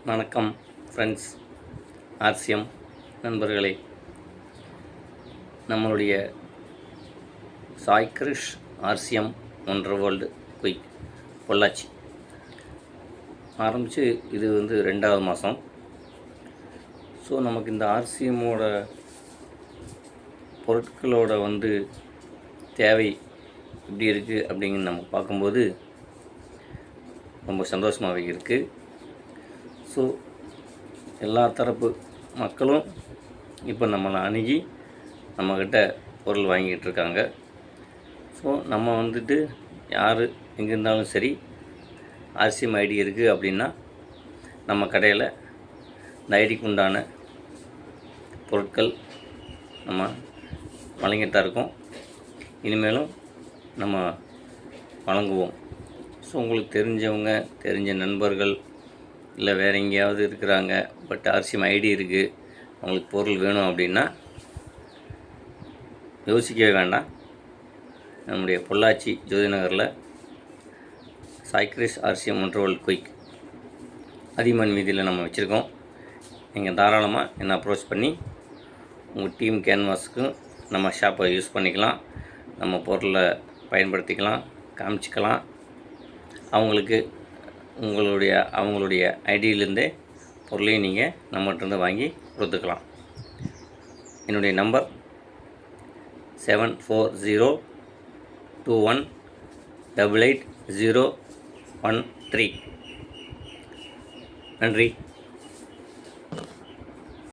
வணக்கம் friends, RCM நண்பர்களே. நம்மளுடைய சாய் கிரிஷ் ஆர்சிஎம் ஒன்றரை வேர்ல்டு குயிக் பொள்ளாச்சி ஆரம்பித்து இது 2வது மாதம். ஸோ நமக்கு இந்த ஆர்சிஎம்மோட பொருட்களோட தேவை எப்படி இருக்குது அப்படிங்கிறது நம்ம பார்க்கும்போது ரொம்ப சந்தோஷமாகவே இருக்குது. ஸோ எல்லா தரப்பு மக்களும் இப்போ நம்மளை அணுகி நம்மக்கிட்ட பொருள் வாங்கிக்கிட்டு இருக்காங்க. ஸோ நம்ம யார் எங்கே இருந்தாலும் சரி, ஆர்சிஎம் ஐடி இருக்குது அப்படின்னா நம்ம கடையில் இந்த ஐடிக்கு உண்டான பொருட்கள் நம்ம வழங்கிட்டு தான் இருக்கோம். இனிமேலும் நம்ம வழங்குவோம். ஸோ உங்களுக்கு தெரிஞ்ச நண்பர்கள் இல்லை வேறு எங்கேயாவது இருக்கிறாங்க, பட் ஆர்சிஎம் ஐடி இருக்குது, அவங்களுக்கு பொருள் வேணும் அப்படின்னா யோசிக்கவே வேண்டாம். நம்முடைய பொள்ளாச்சி ஜோதி நகரில் சாய் கிரிஷ் ஆர்சிஎம் ஒன்றரை வேர்ல்டு குயிக் அதிமன் வீதியில் நம்ம வச்சுருக்கோம். நீங்கள் தாராளமாக என்னை அப்ரோச் பண்ணி உங்கள் டீம் கேன்வாஸுக்கும் நம்ம ஷாப்பை யூஸ் பண்ணிக்கலாம். நம்ம பொருளை பயன்படுத்திக்கலாம், காமிச்சிக்கலாம். அவங்களுடைய ஐடியிலேருந்தே பொருளையும் நீங்கள் நம்மகிட்டருந்து வாங்கி கொடுத்துக்கலாம். என்னுடைய நம்பர் 7402188013. நன்றி.